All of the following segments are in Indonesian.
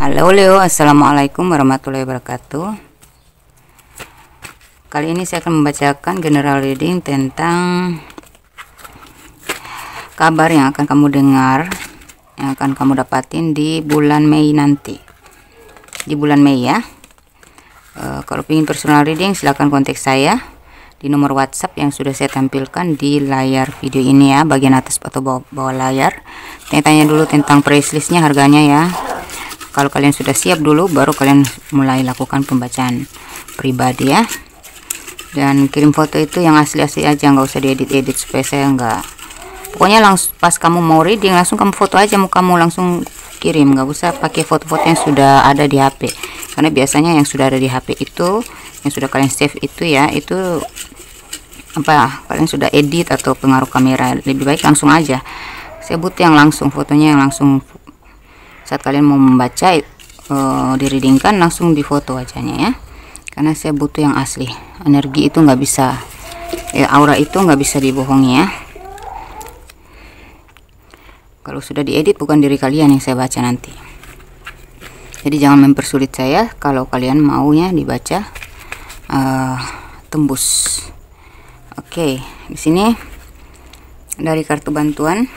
Halo Leo, assalamualaikum warahmatullahi wabarakatuh. Kali ini saya akan membacakan general reading tentang kabar yang akan kamu dengar, yang akan kamu dapatin di bulan Mei nanti. Di bulan Mei ya. Kalau ingin personal reading silahkan kontak saya di nomor WhatsApp yang sudah saya tampilkan di layar video ini ya, bagian atas atau bawah layar. Tanya dulu tentang price listnya, harganya ya. Kalau kalian sudah siap dulu, baru kalian mulai lakukan pembacaan pribadi ya. Dan kirim foto itu yang asli-asli aja, nggak usah diedit-edit supaya saya nggak. Pokoknya langsung pas kamu mau reading langsung kamu foto aja, mau kamu langsung kirim, nggak usah pakai foto-foto yang sudah ada di HP. Karena biasanya yang sudah ada di HP itu, yang sudah kalian save itu ya, itu apa? Kalian sudah edit atau pengaruh kamera. Lebih baik langsung aja. Saya butuh yang langsung, fotonya yang langsung. Saat kalian mau membaca direadingkan langsung di foto wajahnya ya, karena saya butuh yang asli. Energi itu nggak bisa aura itu nggak bisa dibohongi ya. Kalau sudah diedit bukan diri kalian yang saya baca nanti, jadi jangan mempersulit saya kalau kalian maunya dibaca tembus. Oke, di sini dari kartu bantuan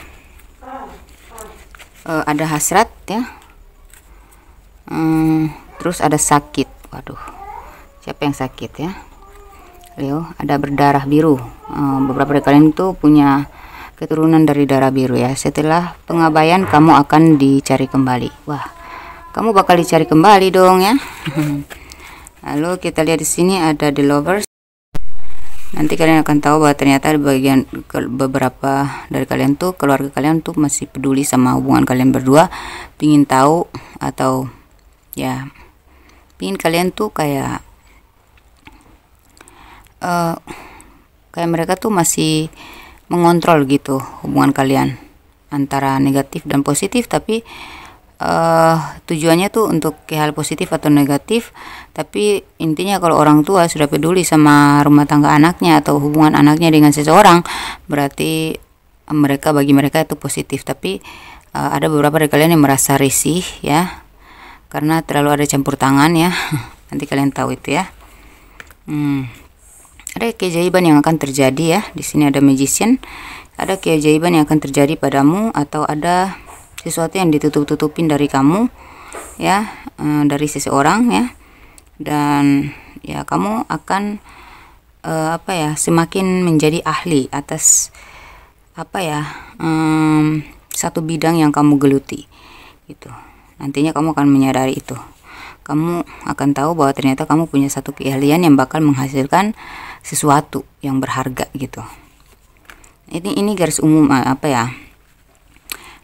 ada hasrat ya, terus ada sakit. Waduh, siapa yang sakit ya Leo? Ada berdarah biru. Beberapa dari kalian tuh punya keturunan dari darah biru ya. Setelah pengabaian kamu akan dicari kembali. Wah, kamu bakal dicari kembali dong ya. Lalu kita lihat di sini ada the lovers. Nanti kalian akan tahu bahwa ternyata bagian beberapa dari kalian tuh, keluarga kalian tuh masih peduli sama hubungan kalian berdua, pingin tahu atau ya pingin kalian tuh kayak mereka tuh masih mengontrol gitu hubungan kalian antara negatif dan positif, tapi tujuannya tuh untuk ke hal positif atau negatif. Tapi intinya kalau orang tua sudah peduli sama rumah tangga anaknya atau hubungan anaknya dengan seseorang, berarti bagi mereka itu positif. Tapi ada beberapa dari kalian yang merasa risih ya, karena terlalu ada campur tangan ya. Nanti kalian tahu itu ya. Ada keajaiban yang akan terjadi ya. Di sini ada magician. Ada keajaiban yang akan terjadi padamu, atau ada sesuatu yang ditutup-tutupin dari kamu ya, dari seseorang ya. Dan ya kamu akan semakin menjadi ahli atas satu bidang yang kamu geluti gitu. Nantinya kamu akan menyadari itu. Kamu akan tahu bahwa ternyata kamu punya satu keahlian yang bakal menghasilkan sesuatu yang berharga gitu. Ini garis umum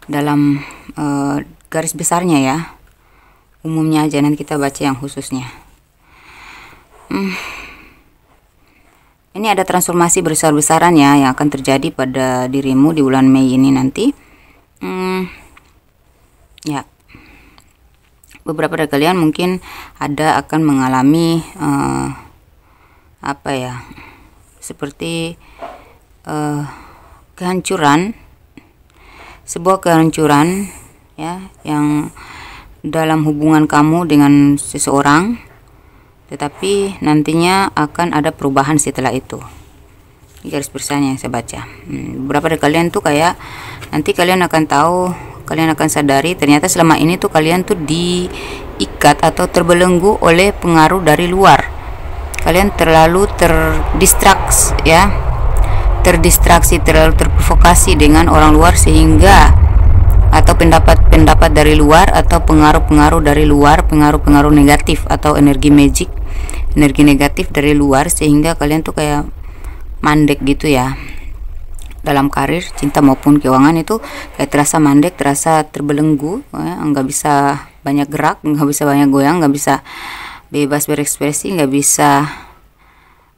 dalam garis besarnya ya, umumnya aja. Nanti kita baca yang khususnya. Ini ada transformasi besar-besaran ya yang akan terjadi pada dirimu di bulan Mei ini nanti. Ya, beberapa dari kalian mungkin akan mengalami seperti kehancuran, sebuah kehancuran ya, yang dalam hubungan kamu dengan seseorang, tetapi nantinya akan ada perubahan setelah itu. Ini garis besarnya yang saya baca. Beberapa dari kalian tuh kayak nanti kalian akan tahu, kalian akan sadari ternyata selama ini tuh kalian tuh diikat atau terbelenggu oleh pengaruh dari luar. Kalian terlalu terdistraksi ya, terlalu terprovokasi dengan orang luar, sehingga atau pendapat dari luar atau pengaruh-pengaruh dari luar, pengaruh-pengaruh negatif atau energi negatif dari luar, sehingga kalian tuh kayak mandek gitu ya. Dalam karir, cinta maupun keuangan itu kayak terasa mandek, terasa terbelenggu ya, nggak bisa banyak gerak, nggak bisa banyak goyang, nggak bisa bebas berekspresi, nggak bisa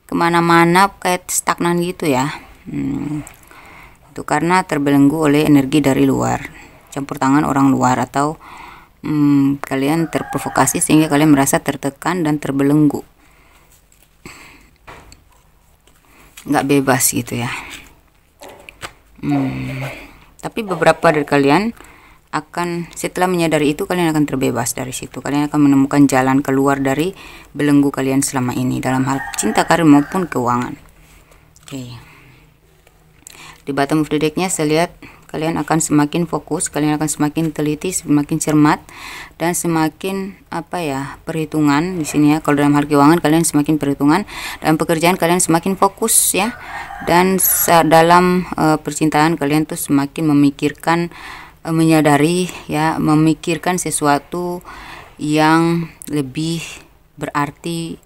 kemana-mana, kayak stagnan gitu ya. Itu karena terbelenggu oleh energi dari luar, campur tangan orang luar, atau kalian terprovokasi sehingga kalian merasa tertekan dan terbelenggu, nggak bebas gitu ya. Tapi beberapa dari kalian setelah menyadari itu, kalian akan terbebas dari situ. Kalian akan menemukan jalan keluar dari belenggu kalian selama ini dalam hal cinta, karir maupun keuangan. Oke. Di bottom of the decknya saya lihat kalian akan semakin fokus, kalian akan semakin teliti, semakin cermat, dan semakin perhitungan di sini ya. Kalau dalam hal keuangan kalian semakin perhitungan, dalam pekerjaan kalian semakin fokus ya, dan dalam percintaan kalian tuh semakin memikirkan, menyadari ya, memikirkan sesuatu yang lebih berarti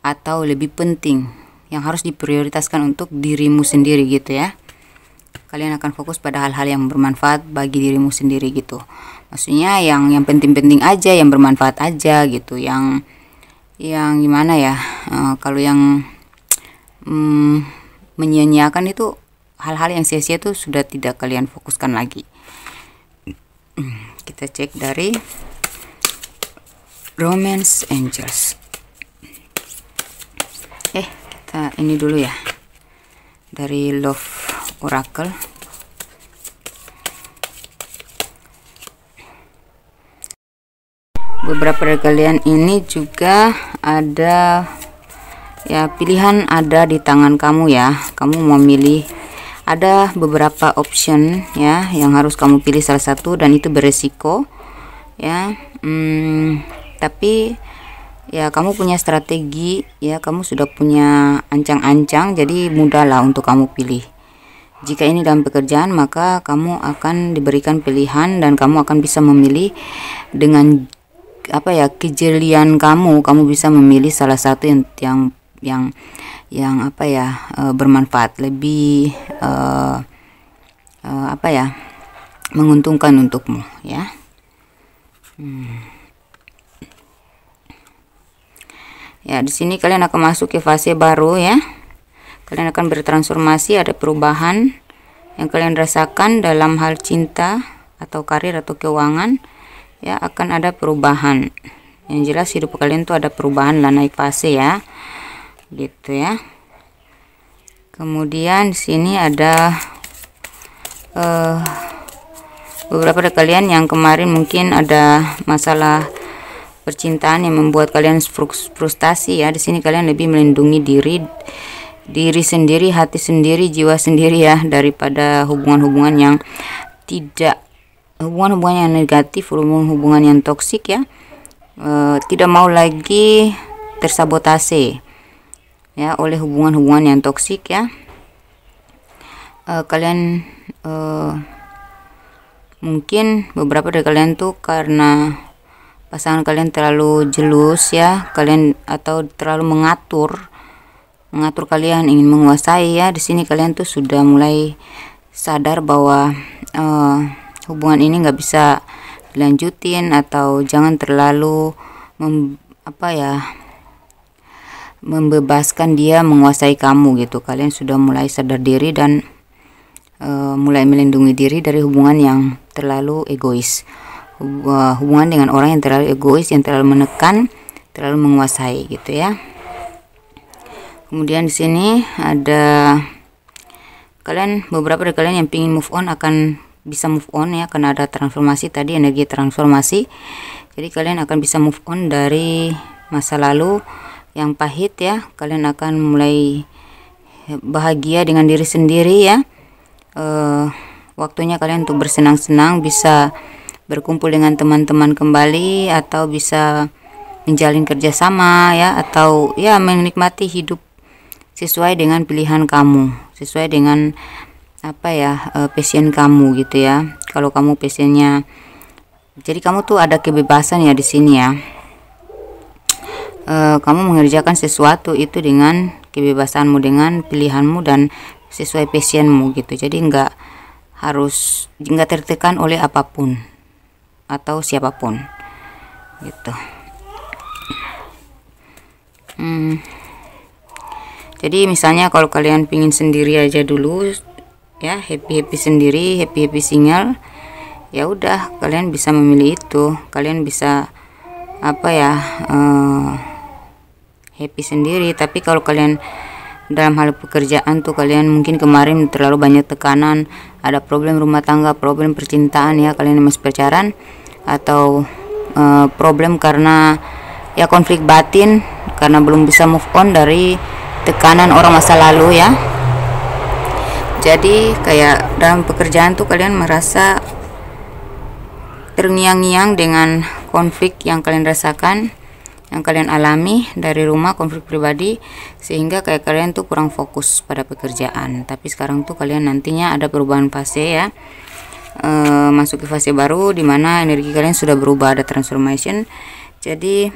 atau lebih penting yang harus diprioritaskan untuk dirimu sendiri gitu ya. Kalian akan fokus pada hal-hal yang bermanfaat bagi dirimu sendiri gitu. Maksudnya yang penting-penting aja, yang bermanfaat aja gitu. Yang gimana ya? Kalau yang menyia-nyiakan itu, hal-hal yang sia-sia itu sudah tidak kalian fokuskan lagi. Kita cek dari Romance Angels. Kita ini dulu ya. Dari Love Oracle. Beberapa dari kalian ini juga ada ya, pilihan ada di tangan kamu ya. Kamu mau milih, ada beberapa option ya yang harus kamu pilih salah satu, dan itu beresiko ya. Tapi ya kamu punya strategi ya, kamu sudah punya ancang-ancang, jadi mudahlah untuk kamu pilih. Jika ini dalam pekerjaan, maka kamu akan diberikan pilihan dan kamu akan bisa memilih dengan kejelian kamu bisa memilih salah satu yang bermanfaat, lebih menguntungkan untukmu ya. Ya, di sini kalian akan masuk ke fase baru ya. Kalian akan bertransformasi, ada perubahan yang kalian rasakan dalam hal cinta atau karir atau keuangan ya, akan ada perubahan. Yang jelas hidup kalian tuh ada perubahan lah, naik fase ya. Gitu ya. Kemudian di sini ada beberapa dari kalian yang kemarin mungkin ada masalah percintaan yang membuat kalian frustasi ya. Di sini kalian lebih melindungi diri sendiri, hati sendiri, jiwa sendiri ya, daripada hubungan-hubungan yang hubungan-hubungan yang negatif, hubungan yang toksik ya. Tidak mau lagi tersabotase ya oleh hubungan-hubungan yang toksik ya. Kalian mungkin beberapa dari kalian tuh karena pasangan kalian terlalu jelus ya, kalian atau terlalu mengatur kalian, ingin menguasai ya. Di sini kalian tuh sudah mulai sadar bahwa hubungan ini nggak bisa dilanjutin, atau jangan terlalu membebaskan dia menguasai kamu gitu. Kalian sudah mulai sadar diri dan mulai melindungi diri dari hubungan yang terlalu egois, hubungan dengan orang yang terlalu egois, yang terlalu menekan, terlalu menguasai gitu ya. Kemudian di sini ada beberapa dari kalian yang ingin move on akan bisa move on ya, karena ada transformasi tadi, energi transformasi. Jadi kalian akan bisa move on dari masa lalu yang pahit ya. Kalian akan mulai bahagia dengan diri sendiri ya. Waktunya kalian untuk bersenang-senang, bisa berkumpul dengan teman-teman kembali, atau bisa menjalin kerjasama ya, atau ya menikmati hidup sesuai dengan pilihan kamu, sesuai dengan passion kamu gitu ya. Kalau kamu passionnya, jadi kamu tuh ada kebebasan ya di sini ya. Kamu mengerjakan sesuatu itu dengan kebebasanmu, dengan pilihanmu, dan sesuai passionmu gitu. Jadi nggak tertekan oleh apapun atau siapapun gitu. Jadi misalnya kalau kalian pingin sendiri aja dulu ya, happy sendiri, happy single, ya udah kalian bisa memilih itu. Kalian bisa happy sendiri. Tapi kalau kalian dalam hal pekerjaan tuh kalian mungkin kemarin terlalu banyak tekanan, ada problem rumah tangga, problem percintaan ya, kalian yang masih pacaran, atau problem karena ya konflik batin karena belum bisa move on dari tekanan orang masa lalu ya. Jadi kayak dalam pekerjaan tuh kalian merasa terngiang-ngiang dengan konflik yang kalian rasakan, yang kalian alami dari rumah, konflik pribadi, sehingga kayak kalian tuh kurang fokus pada pekerjaan. Tapi sekarang tuh kalian nantinya ada perubahan fase ya, masuk ke fase baru dimana energi kalian sudah berubah, ada transformation. Jadi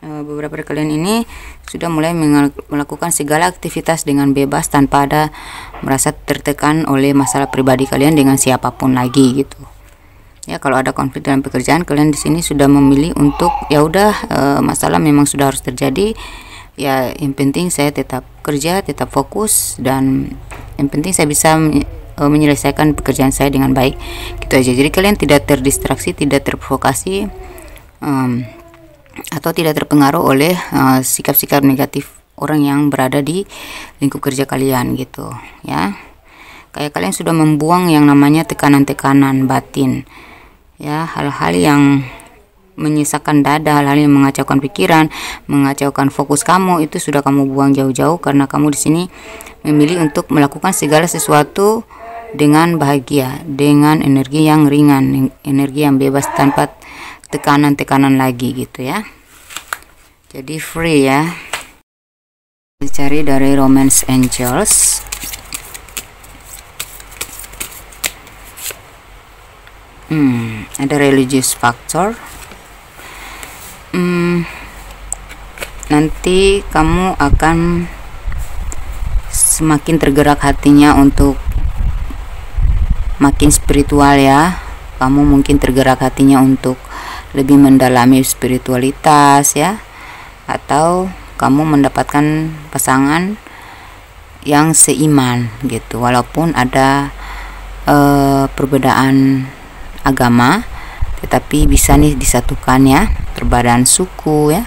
beberapa dari kalian ini sudah mulai melakukan segala aktivitas dengan bebas tanpa ada merasa tertekan oleh masalah pribadi kalian dengan siapapun lagi gitu. Ya, kalau ada konflik dalam pekerjaan, kalian di sini sudah memilih untuk ya udah, masalah memang sudah harus terjadi. Ya, yang penting saya tetap kerja, tetap fokus, dan yang penting saya bisa menyelesaikan pekerjaan saya dengan baik. Gitu aja. Jadi kalian tidak terdistraksi, tidak terprovokasi, atau tidak terpengaruh oleh sikap-sikap negatif orang yang berada di lingkup kerja kalian gitu ya. Kayak kalian sudah membuang yang namanya tekanan-tekanan batin. Ya, hal-hal yang menyisakan dada, hal-hal yang mengacaukan pikiran, mengacaukan fokus kamu, itu sudah kamu buang jauh-jauh karena kamu di sini memilih untuk melakukan segala sesuatu dengan bahagia, dengan energi yang ringan, energi yang bebas tanpa tekanan-tekanan lagi gitu ya. Jadi free ya. Cari dari Romance Angels. Ada religious factor. Nanti kamu akan semakin tergerak hatinya untuk makin spiritual ya. Kamu mungkin tergerak hatinya untuk lebih mendalami spiritualitas ya, atau kamu mendapatkan pasangan yang seiman gitu, walaupun ada perbedaan agama, tetapi bisa nih disatukan ya. Perbedaan suku ya,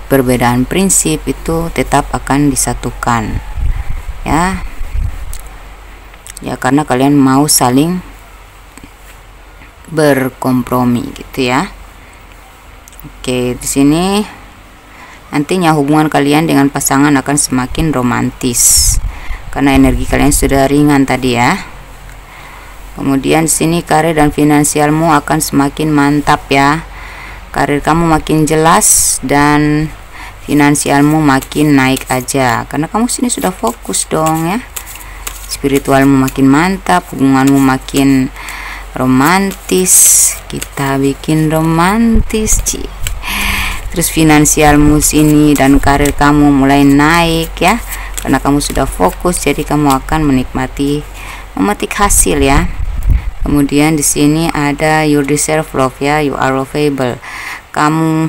perbedaan prinsip itu tetap akan disatukan ya. Ya, karena kalian mau saling berkompromi gitu ya. Oke, di sini nantinya hubungan kalian dengan pasangan akan semakin romantis karena energi kalian sudah ringan tadi ya. Kemudian di sini karir dan finansialmu akan semakin mantap ya. Karir kamu makin jelas dan finansialmu makin naik aja karena kamu sini sudah fokus dong ya. Spiritualmu makin mantap, hubunganmu makin romantis. Kita bikin romantis Ci. Terus finansialmu sini dan karir kamu mulai naik ya karena kamu sudah fokus, jadi kamu akan menikmati memetik hasil ya. Kemudian di sini ada you deserve love ya, you are lovable. Kamu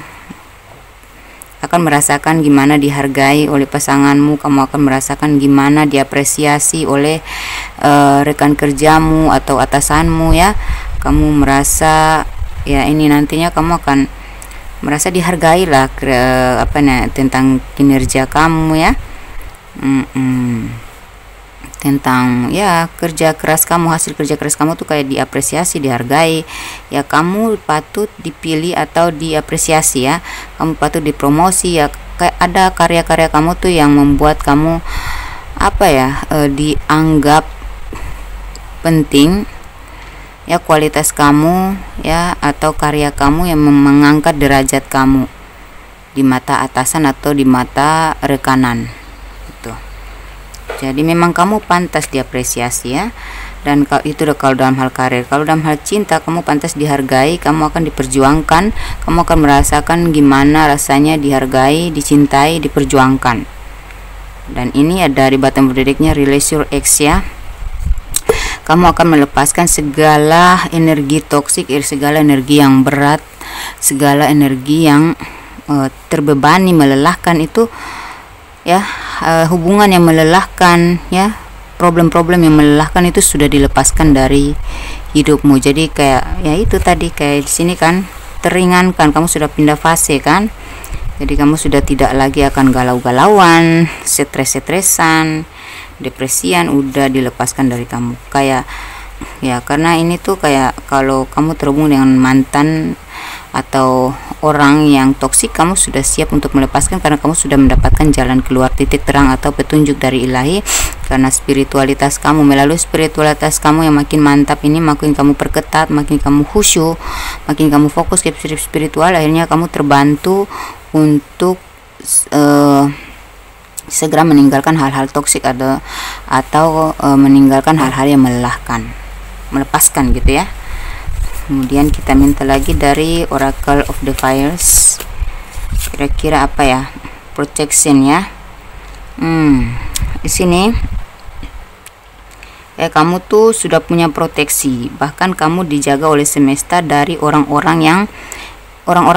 akan merasakan gimana dihargai oleh pasanganmu, kamu akan merasakan gimana diapresiasi oleh rekan kerjamu atau atasanmu ya. Kamu merasa ya ini nantinya kamu akan merasa dihargai lah tentang kinerja kamu ya. Tentang ya kerja keras kamu, hasil kerja keras kamu tuh kayak diapresiasi, dihargai ya. Kamu patut dipilih atau diapresiasi ya, kamu patut dipromosi ya. Kayak ada karya-karya kamu tuh yang membuat kamu dianggap penting ya, kualitas kamu ya, atau karya kamu yang mengangkat derajat kamu di mata atasan atau di mata rekanan. Jadi memang kamu pantas diapresiasi ya. Dan itu udah kalau dalam hal karir. Kalau dalam hal cinta, kamu pantas dihargai, kamu akan diperjuangkan, kamu akan merasakan gimana rasanya dihargai, dicintai, diperjuangkan. Dan ini ada dari bottom berdediknya release your ex ya. Kamu akan melepaskan segala energi toksik, segala energi yang berat, segala energi yang terbebani, melelahkan itu ya. Hubungan yang melelahkan ya, problem-problem yang melelahkan itu sudah dilepaskan dari hidupmu. Jadi kayak ya itu tadi, kayak di sini kan teringankan, kamu sudah pindah fase kan Jadi kamu sudah tidak lagi akan galau-galauan, stres-stresan, depresian, udah dilepaskan dari kamu. Kayak ya, karena ini tuh kayak kalau kamu terhubung dengan mantan atau orang yang toksik, kamu sudah siap untuk melepaskan karena kamu sudah mendapatkan jalan keluar, titik terang atau petunjuk dari ilahi. Karena spiritualitas kamu, melalui spiritualitas kamu yang makin mantap ini, makin kamu perketat, makin kamu khusyuk, makin kamu fokus ke spiritual, akhirnya kamu terbantu untuk segera meninggalkan hal-hal toksik atau meninggalkan hal-hal yang melelahkan, melepaskan gitu ya. Kemudian kita minta lagi dari Oracle of the Fires, kira-kira apa ya, protection ya. Di sini kamu tuh sudah punya proteksi, bahkan kamu dijaga oleh semesta dari orang-orang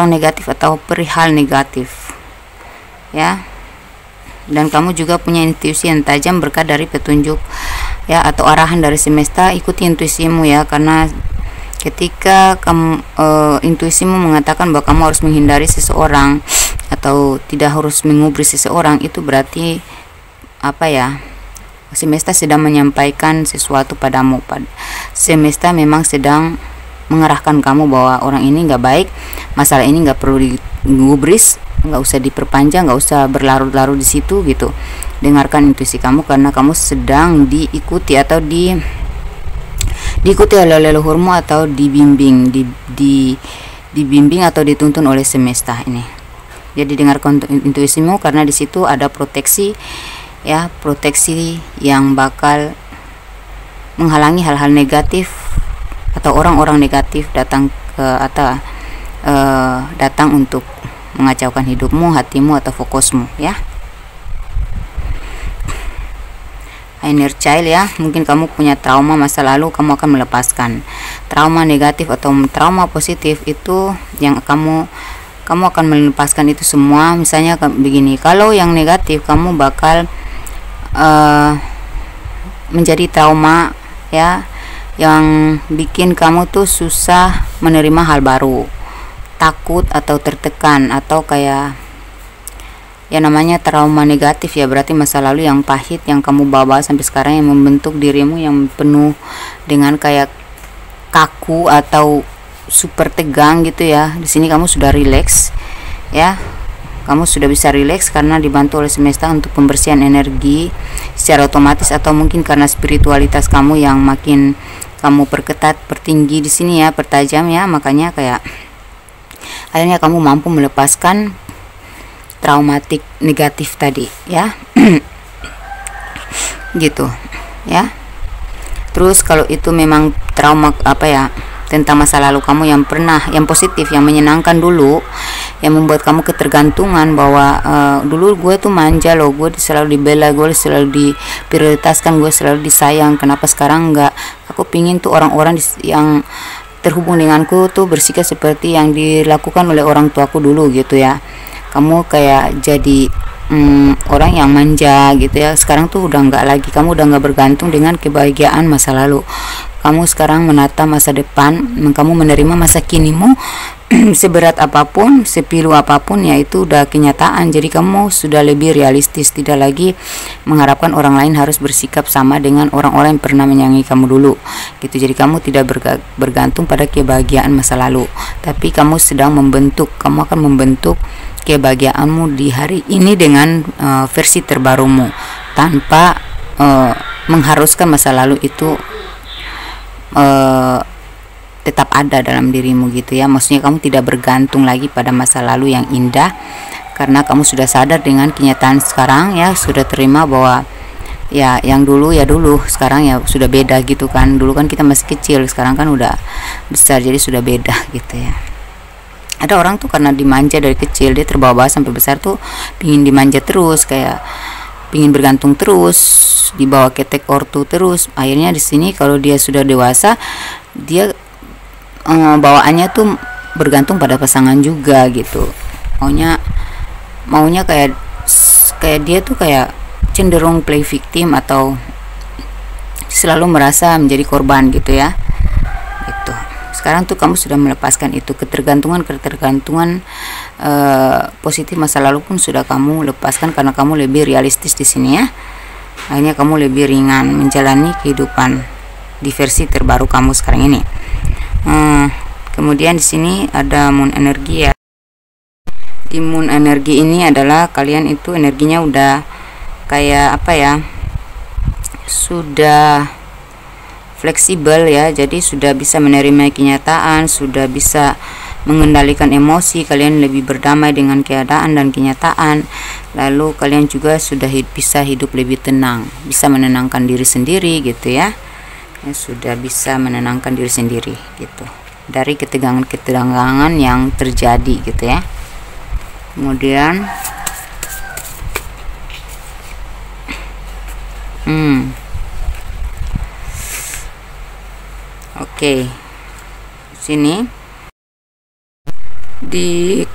negatif atau perihal negatif ya. Dan kamu juga punya intuisi yang tajam berkat dari petunjuk ya, atau arahan dari semesta. Ikuti intuisimu ya, karena ketika kamu intuisimu mengatakan bahwa kamu harus menghindari seseorang atau tidak harus mengubris seseorang, itu berarti apa ya, semesta sedang menyampaikan sesuatu padamu. Semesta memang sedang mengarahkan kamu bahwa orang ini nggak baik, masalah ini nggak perlu digubris, nggak usah diperpanjang, nggak usah berlarut-larut di situ gitu. Dengarkan intuisi kamu karena kamu sedang diikuti atau diikuti oleh leluhurmu atau dibimbing, dibimbing atau dituntun oleh semesta ini. Jadi dengarkan intuisimu karena di situ ada proteksi ya, proteksi yang bakal menghalangi hal-hal negatif atau orang-orang negatif datang ke atau datang untuk mengacaukan hidupmu, hatimu atau fokusmu ya. Inner child ya, mungkin kamu punya trauma masa lalu, kamu akan melepaskan trauma negatif atau trauma positif itu yang kamu akan melepaskan itu semua. Misalnya begini, kalau yang negatif kamu bakal menjadi trauma ya, yang bikin kamu tuh susah menerima hal baru, takut atau tertekan, atau kayak ya namanya trauma negatif ya, berarti masa lalu yang pahit yang kamu bawa sampai sekarang, yang membentuk dirimu, yang penuh dengan kayak kaku atau super tegang gitu ya. Di sini kamu sudah rileks ya, kamu sudah bisa rileks karena dibantu oleh semesta untuk pembersihan energi secara otomatis, atau mungkin karena spiritualitas kamu yang makin kamu perketat, pertinggi di sini ya, pertajam ya, makanya kayak akhirnya kamu mampu melepaskan traumatik negatif tadi ya. Gitu ya. Terus kalau itu memang trauma apa ya, tentang masa lalu kamu yang pernah, yang positif, yang menyenangkan dulu, yang membuat kamu ketergantungan bahwa dulu gue tuh manja loh, gue selalu dibela, gue selalu diprioritaskan, gue selalu disayang, kenapa sekarang enggak? Aku pingin tuh orang-orang yang terhubung denganku tuh bersikap seperti yang dilakukan oleh orang tuaku dulu gitu ya. Kamu kayak jadi orang yang manja gitu ya. Sekarang tuh udah nggak lagi, kamu udah nggak bergantung dengan kebahagiaan masa lalu. Kamu sekarang menata masa depan, kamu menerima masa kinimu seberat apapun, sepilu apapun ya, itu udah kenyataan. Jadi kamu sudah lebih realistis, tidak lagi mengharapkan orang lain harus bersikap sama dengan orang-orang yang pernah menyayangi kamu dulu gitu. Jadi kamu tidak bergantung pada kebahagiaan masa lalu, tapi kamu sedang membentuk, kamu akan membentuk kebahagiaanmu di hari ini dengan versi terbarumu, tanpa mengharuskan masa lalu itu tetap ada dalam dirimu gitu ya. Maksudnya kamu tidak bergantung lagi pada masa lalu yang indah, karena kamu sudah sadar dengan kenyataan sekarang ya, sudah terima bahwa ya yang dulu ya dulu, sekarang ya sudah beda gitu kan. Dulu kan kita masih kecil, sekarang kan udah besar, jadi sudah beda gitu ya. Ada orang tuh karena dimanja dari kecil, dia terbawa-bawa sampai besar tuh pingin dimanja terus, kayak pingin bergantung terus, dibawa ketek ortu terus. Akhirnya di sini kalau dia sudah dewasa, dia bawaannya tuh bergantung pada pasangan juga gitu. Maunya kayak dia tuh kayak cenderung play victim atau selalu merasa menjadi korban gitu ya. Gitu. Sekarang tuh kamu sudah melepaskan itu ketergantungan positif masa lalu pun sudah kamu lepaskan, karena kamu lebih realistis di sini ya. Akhirnya kamu lebih ringan menjalani kehidupan di versi terbaru kamu sekarang ini. Kemudian di sini ada moon energi ya. Di moon energi ini adalah kalian itu energinya udah kayak apa ya, sudah fleksibel ya, jadi sudah bisa menerima kenyataan, sudah bisa mengendalikan emosi, kalian lebih berdamai dengan keadaan dan kenyataan. Lalu kalian juga sudah bisa hidup lebih tenang, bisa menenangkan diri sendiri gitu ya. Sudah bisa menenangkan diri sendiri gitu dari ketegangan-ketegangan yang terjadi gitu ya. Kemudian oke, sini di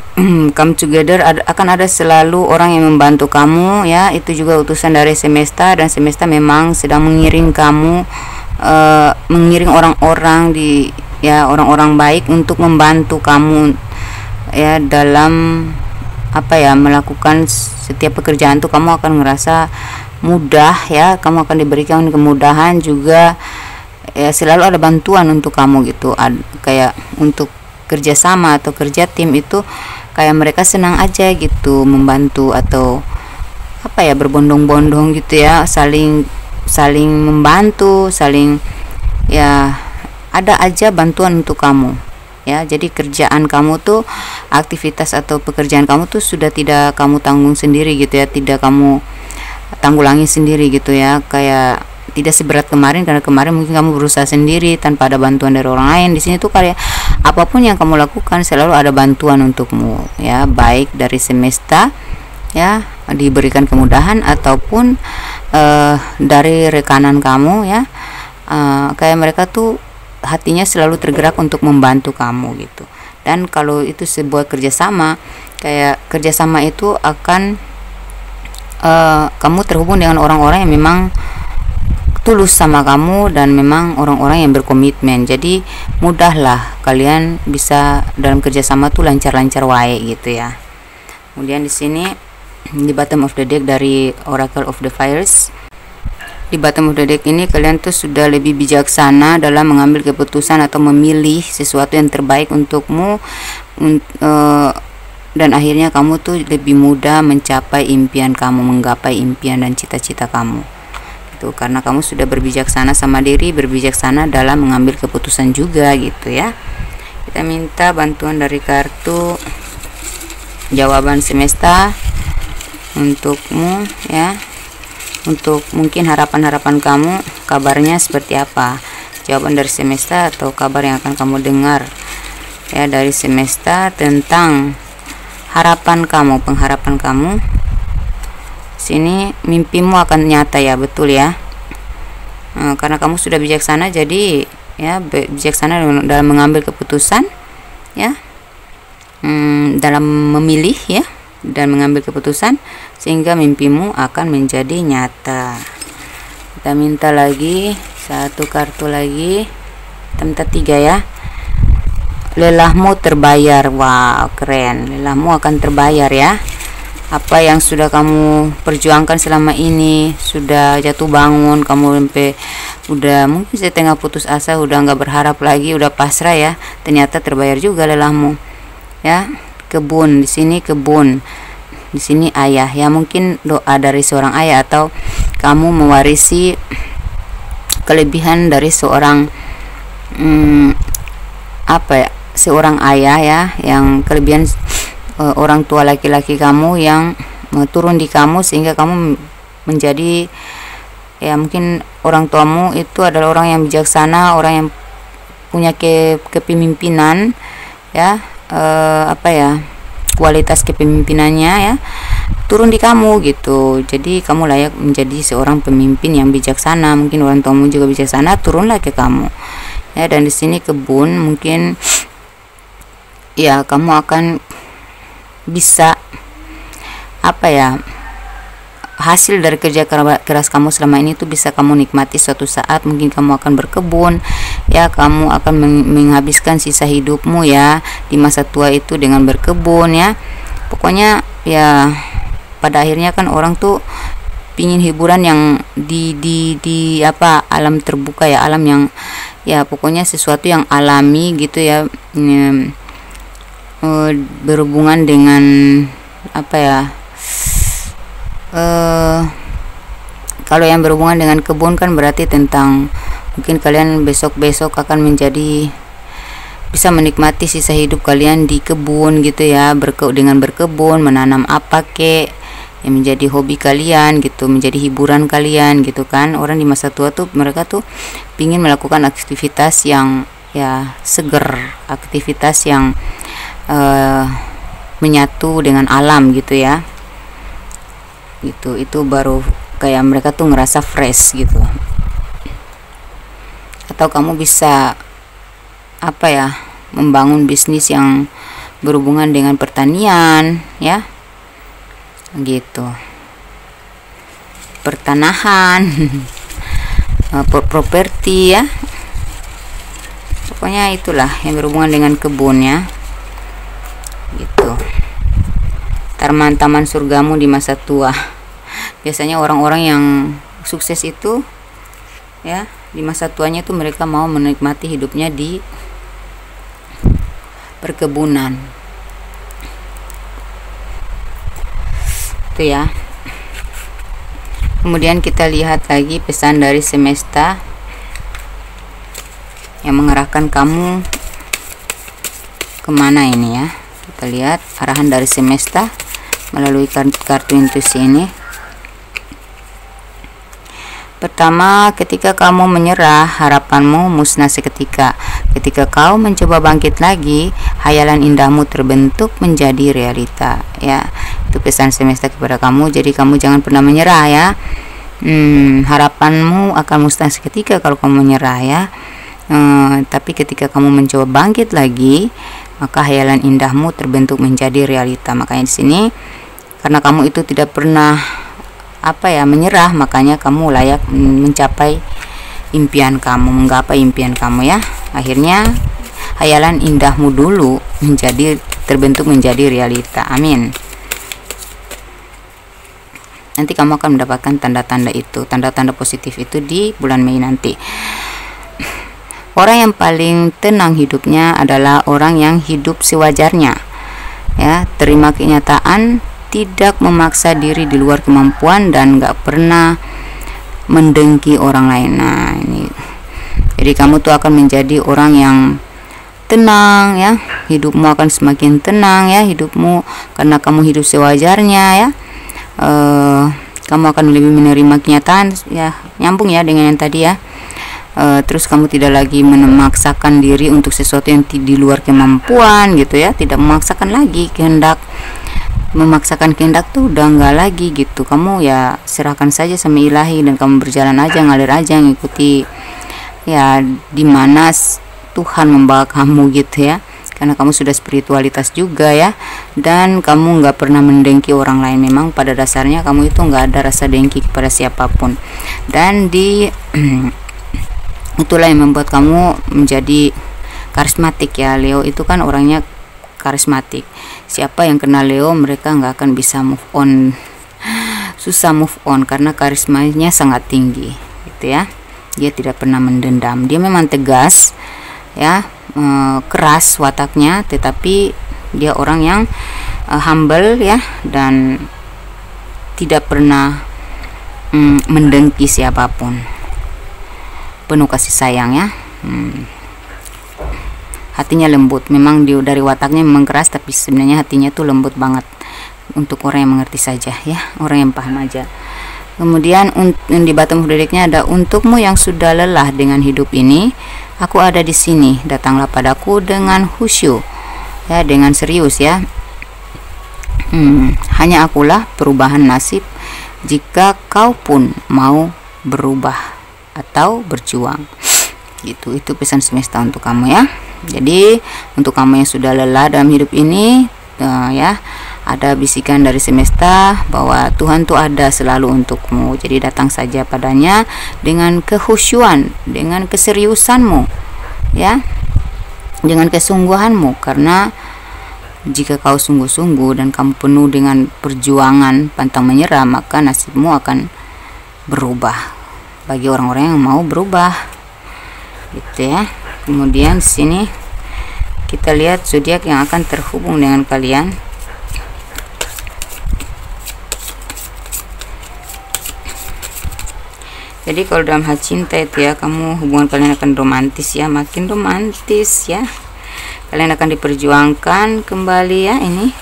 come together akan ada selalu orang yang membantu kamu ya. Itu juga utusan dari semesta, dan semesta memang sedang mengiring kamu, mengiring orang-orang orang-orang baik untuk membantu kamu ya, dalam apa ya, melakukan setiap pekerjaan tuh kamu akan ngerasa mudah ya, kamu akan diberikan kemudahan juga ya, selalu ada bantuan untuk kamu gitu. Kayak untuk kerjasama atau kerja tim itu kayak mereka senang aja gitu membantu, atau apa ya, berbondong-bondong gitu ya, saling membantu, saling ya, ada aja bantuan untuk kamu ya. Jadi kerjaan kamu tuh, aktivitas atau pekerjaan kamu tuh sudah tidak kamu tanggung sendiri gitu ya, tidak kamu tanggulangi sendiri gitu ya, kayak tidak seberat kemarin, karena kemarin mungkin kamu berusaha sendiri tanpa ada bantuan dari orang lain. Di sini tuh kayak apapun yang kamu lakukan selalu ada bantuan untukmu ya, baik dari semesta ya, diberikan kemudahan, ataupun dari rekanan kamu ya. Kayak mereka tuh hatinya selalu tergerak untuk membantu kamu gitu. Dan kalau itu sebuah kerjasama, kayak kerjasama itu akan kamu terhubung dengan orang-orang yang memang tulus sama kamu, dan memang orang-orang yang berkomitmen. Jadi mudahlah kalian bisa dalam kerjasama tuh lancar-lancar wae gitu ya. Kemudian di sini di bottom of the deck dari Oracle of the Fires, di bottom of the deck ini kalian tuh sudah lebih bijaksana dalam mengambil keputusan atau memilih sesuatu yang terbaik untukmu, dan akhirnya kamu tuh lebih mudah mencapai impian kamu, menggapai impian dan cita-cita kamu itu, karena kamu sudah berbijaksana sama diri, berbijaksana dalam mengambil keputusan juga gitu ya. Kita minta bantuan dari kartu jawaban semesta untukmu ya, untuk mungkin harapan-harapan kamu, kabarnya seperti apa, jawaban dari semesta atau kabar yang akan kamu dengar ya dari semesta tentang harapan kamu, pengharapan kamu. Sini mimpimu akan nyata ya, betul ya, karena kamu sudah bijaksana, jadi ya bijaksana dalam mengambil keputusan ya, dalam memilih ya, dan mengambil keputusan, sehingga mimpimu akan menjadi nyata. Kita minta lagi satu kartu lagi, tempat 3 ya, lelahmu terbayar. Wow, keren, lelahmu akan terbayar ya. Apa yang sudah kamu perjuangkan selama ini, sudah jatuh bangun, kamu sampai udah mungkin setengah putus asa, udah nggak berharap lagi, udah pasrah ya, ternyata terbayar juga lelahmu ya. Kebun di sini, kebun di sini ayah ya, mungkin doa dari seorang ayah, atau kamu mewarisi kelebihan dari seorang apa ya, seorang ayah ya, yang kelebihan orang tua laki-laki kamu yang turun di kamu, sehingga kamu menjadi ya, mungkin orang tuamu itu adalah orang yang bijaksana, orang yang punya kepemimpinan ya, apa ya, kualitas kepemimpinannya ya turun di kamu gitu. Jadi kamu layak menjadi seorang pemimpin yang bijaksana, mungkin orang tuamu juga bijaksana, turunlah ke kamu ya. Dan di sini kebun, mungkin ya kamu akan bisa apa ya, hasil dari kerja keras kamu selama ini tuh bisa kamu nikmati suatu saat. Mungkin kamu akan berkebun ya kamu akan menghabiskan sisa hidupmu ya di masa tua itu dengan berkebun ya. Pokoknya ya pada akhirnya kan orang tuh pingin hiburan yang di apa, alam terbuka ya, alam yang ya pokoknya sesuatu yang alami gitu ya, berhubungan dengan apa ya, kalau yang berhubungan dengan kebun kan berarti tentang mungkin kalian besok-besok akan menjadi bisa menikmati sisa hidup kalian di kebun gitu ya, dengan berkebun, menanam apa kek yang menjadi hobi kalian gitu, menjadi hiburan kalian gitu kan. Orang di masa tua tuh mereka tuh pingin melakukan aktivitas yang ya seger, aktivitas yang menyatu dengan alam gitu ya, gitu. Itu baru kayak mereka tuh ngerasa fresh gitu. Atau kamu bisa apa ya, membangun bisnis yang berhubungan dengan pertanian ya, gitu, pertanahan, properti ya, pokoknya itulah yang berhubungan dengan kebun ya, gitu. Taman surgamu di masa tua. Biasanya orang-orang yang sukses itu ya di masa tuanya itu mereka mau menikmati hidupnya di perkebunan itu ya. Kemudian kita lihat lagi pesan dari semesta yang mengarahkan kamu kemana ini ya. Kita lihat arahan dari semesta melalui kartu intuisi ini. Pertama, ketika kamu menyerah, harapanmu musnah seketika. Ketika kau mencoba bangkit lagi, hayalan indahmu terbentuk menjadi realita ya. Itu pesan semesta kepada kamu. Jadi kamu jangan pernah menyerah ya. Harapanmu akan musnah seketika kalau kamu menyerah ya. Tapi ketika kamu mencoba bangkit lagi, maka hayalan indahmu terbentuk menjadi realita. Makanya di sini karena kamu itu tidak pernah apa ya menyerah, makanya kamu layak mencapai impian kamu, menggapai impian kamu ya. Akhirnya hayalan indahmu dulu terbentuk menjadi realita. Amin. Nanti kamu akan mendapatkan tanda-tanda itu, tanda-tanda positif itu di bulan Mei nanti. Orang yang paling tenang hidupnya adalah orang yang hidup sewajarnya ya, terima kenyataan, tidak memaksa diri di luar kemampuan, dan gak pernah mendengki orang lain. Nah ini, jadi kamu tuh akan menjadi orang yang tenang ya, hidupmu akan semakin tenang ya hidupmu, karena kamu hidup sewajarnya ya. Kamu akan lebih menerima kenyataan ya, nyambung ya dengan yang tadi ya. Terus kamu tidak lagi memaksakan diri untuk sesuatu yang di luar kemampuan gitu ya, tidak memaksakan lagi kehendak. Memaksakan kehendak tuh udah enggak lagi gitu. Kamu ya serahkan saja sama ilahi, dan kamu berjalan aja, ngalir aja, ngikuti ya dimana Tuhan membawa kamu gitu ya. Karena kamu sudah spiritualitas juga ya, dan kamu nggak pernah mendengki orang lain. Memang pada dasarnya kamu itu nggak ada rasa dengki kepada siapapun, dan itulah yang membuat kamu menjadi karismatik ya. Leo itu kan orangnya karismatik. Siapa yang kenal Leo, mereka nggak akan bisa move on, susah move on, karena karismanya sangat tinggi gitu ya. Dia tidak pernah mendendam, dia memang tegas ya, keras wataknya, tetapi dia orang yang humble ya, dan tidak pernah mendengki siapapun, penuh kasih sayang ya. Hatinya lembut, memang dari wataknya memang keras, tapi sebenarnya hatinya tuh lembut banget, untuk orang yang mengerti saja ya, orang yang paham aja. Kemudian di bottom huruf-nya ada, untukmu yang sudah lelah dengan hidup ini, aku ada di sini, datanglah padaku dengan khusyuk ya, dengan serius ya. Hanya akulah perubahan nasib, jika kau pun mau berubah atau berjuang gitu. Itu pesan semesta untuk kamu ya. Jadi untuk kamu yang sudah lelah dalam hidup ini ya, ada bisikan dari semesta bahwa Tuhan tuh ada selalu untukmu. Jadi datang saja padanya dengan kekhusyuan, dengan keseriusanmu ya, dengan kesungguhanmu. Karena jika kau sungguh-sungguh dan kamu penuh dengan perjuangan pantang menyerah, maka nasibmu akan berubah bagi orang-orang yang mau berubah, gitu ya. Kemudian di sini kita lihat zodiak yang akan terhubung dengan kalian. Jadi kalau dalam hal cinta itu ya, kamu hubungan kalian akan romantis ya, makin romantis ya. Kalian akan diperjuangkan kembali ya ini.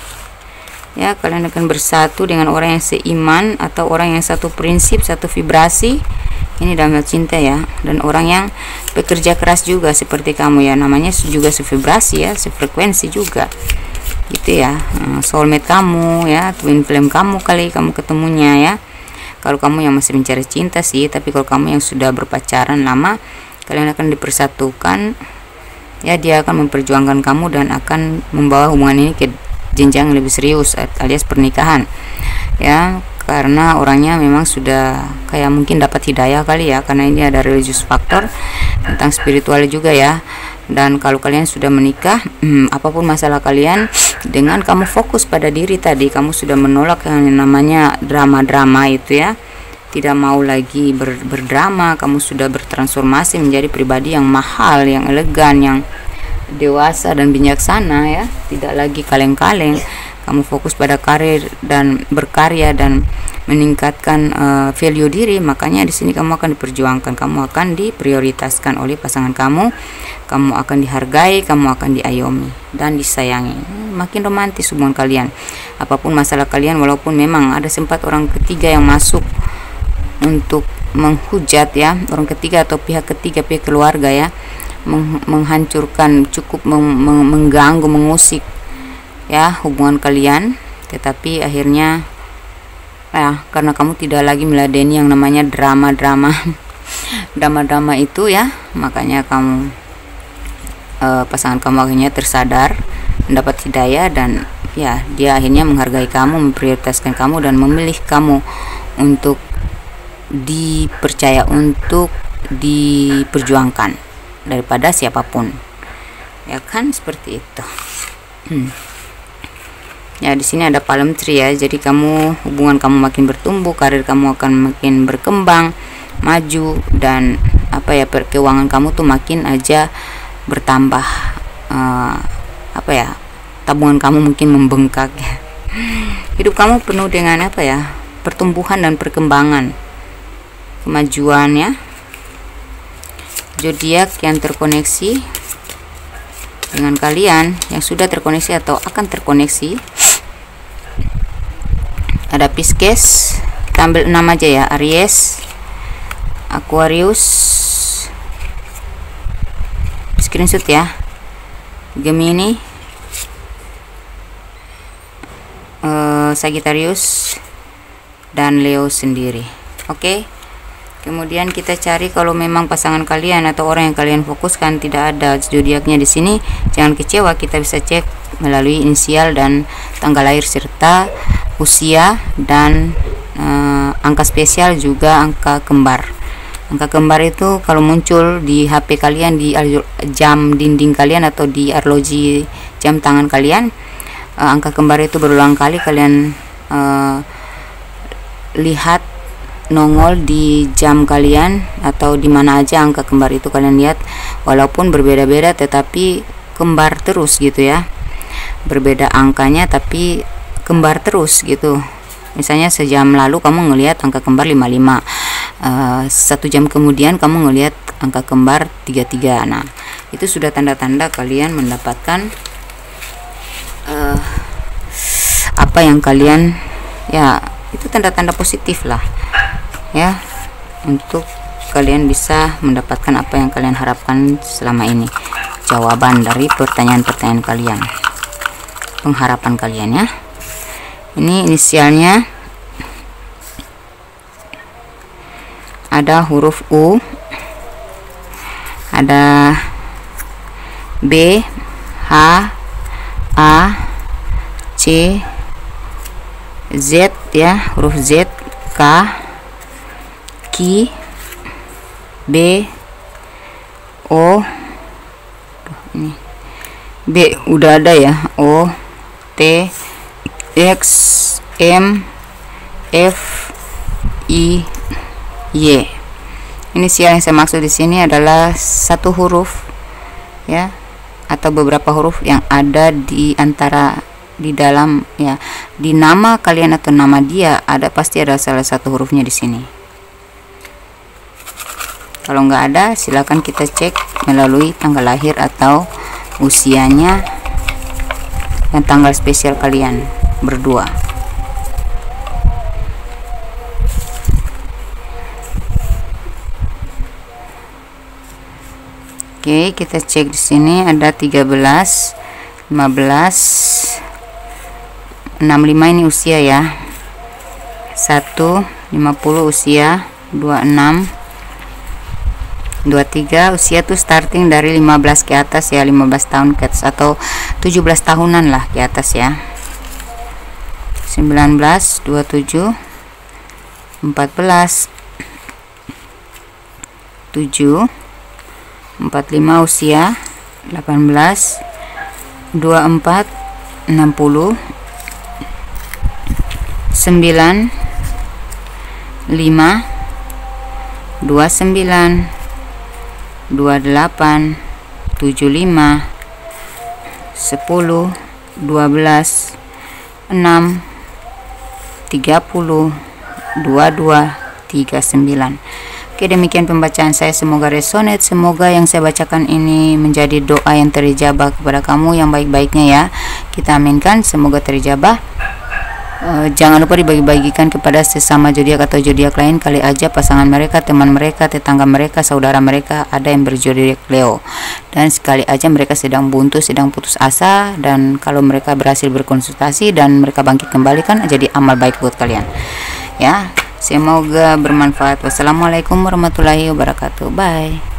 Ya, kalian akan bersatu dengan orang yang seiman atau orang yang satu prinsip, satu vibrasi. Ini dalam hal cinta ya. Dan orang yang bekerja keras juga seperti kamu ya, namanya juga sevibrasi ya, sefrekuensi juga. Gitu ya. Soulmate kamu ya, twin flame kamu kali kamu ketemunya ya. Kalau kamu yang masih mencari cinta sih, tapi kalau kamu yang sudah berpacaran lama, kalian akan dipersatukan ya. Dia akan memperjuangkan kamu dan akan membawa hubungan ini ke jenjang yang lebih serius alias pernikahan ya. Karena orangnya memang sudah kayak mungkin dapat hidayah kali ya, karena ini ada religious factor tentang spiritual juga ya. Dan kalau kalian sudah menikah, apapun masalah kalian, dengan kamu fokus pada diri tadi, kamu sudah menolak yang namanya drama-drama itu ya, tidak mau lagi berdrama. Kamu sudah bertransformasi menjadi pribadi yang mahal, yang elegan, yang dewasa dan bijaksana ya, tidak lagi kaleng-kaleng. Kamu fokus pada karir dan berkarya dan meningkatkan value diri. Makanya di sini kamu akan diperjuangkan, kamu akan diprioritaskan oleh pasangan kamu, kamu akan dihargai, kamu akan diayomi dan disayangi. Makin romantis hubungan kalian. Apapun masalah kalian, walaupun memang ada sempat orang ketiga yang masuk untuk menghujat ya, orang ketiga atau pihak ketiga, pihak keluarga ya, menghancurkan, cukup mengganggu, mengusik ya hubungan kalian. Tetapi akhirnya ya, karena kamu tidak lagi meladeni yang namanya drama-drama drama-drama itu ya, makanya kamu pasangan kamu akhirnya tersadar, mendapat hidayah, dan ya dia akhirnya menghargai kamu, memprioritaskan kamu, dan memilih kamu untuk dipercaya, untuk diperjuangkan daripada siapapun ya kan, seperti itu. Ya, di sini ada palm tree ya. Jadi kamu, hubungan kamu makin bertumbuh, karir kamu akan makin berkembang, maju, dan apa ya, keuangan kamu tuh makin aja bertambah. Apa ya, tabungan kamu mungkin membengkak ya. Hidup kamu penuh dengan apa ya, pertumbuhan dan perkembangan, kemajuan ya. Zodiak yang terkoneksi dengan kalian, yang sudah terkoneksi atau akan terkoneksi, ada Pisces, kita ambil 6 aja ya, Aries, Aquarius, screenshot ya, Gemini, Sagittarius, dan Leo sendiri. Oke. Kemudian kita cari kalau memang pasangan kalian atau orang yang kalian fokuskan tidak ada zodiaknya di sini, jangan kecewa. Kita bisa cek melalui inisial dan tanggal lahir serta usia, dan angka spesial juga angka kembar. Angka kembar itu kalau muncul di HP kalian, di jam dinding kalian atau di arloji jam tangan kalian, angka kembar itu berulang kali kalian lihat nongol di jam kalian atau di mana aja angka kembar itu kalian lihat, walaupun berbeda-beda tetapi kembar terus gitu ya, berbeda angkanya tapi kembar terus gitu. Misalnya sejam lalu kamu ngelihat angka kembar 55, 1 jam kemudian kamu ngelihat angka kembar 33. Nah, itu sudah tanda-tanda kalian mendapatkan apa yang kalian, ya itu tanda-tanda positif lah ya, untuk kalian bisa mendapatkan apa yang kalian harapkan selama ini, jawaban dari pertanyaan-pertanyaan kalian, pengharapan kalian ya. Ini inisialnya ada huruf U, ada B, H, A, C, Z ya, huruf Z, K, Q, B, O, Ini B udah ada ya, O, T, X, M, F, I, Y. Inisial yang saya maksud di sini adalah satu huruf ya, atau beberapa huruf yang ada di antara di dalam ya, di nama kalian atau nama dia ada, pasti ada salah satu hurufnya di sini. Kalau nggak ada, silakan kita cek melalui tanggal lahir atau usianya dan tanggal spesial kalian berdua. Oke, kita cek di sini ada 13, 15, 65 ini usia ya. 1, 50 usia, 26, 23 usia tuh starting dari 15 ke atas ya, 15 tahun ke atas atau 17 tahunan lah ke atas ya. 19, 27, 14, 7, 45 usia, 18, 24, 60, 9, 5, 29, 28, 75, 10, 12, 6, 30, 22, 39. Oke, demikian pembacaan saya, semoga resonate, semoga yang saya bacakan ini menjadi doa yang terijabah kepada kamu yang baik-baiknya ya. Kita aminkan, semoga terijabah. Jangan lupa dibagi-bagikan kepada sesama zodiak atau zodiak lain, kali aja pasangan mereka, teman mereka, tetangga mereka, saudara mereka ada yang berzodiak Leo, dan sekali aja mereka sedang buntu, sedang putus asa, dan kalau mereka berhasil berkonsultasi dan mereka bangkit kembali, kan jadi amal baik buat kalian ya. Semoga bermanfaat. Wassalamualaikum warahmatullahi wabarakatuh. Bye.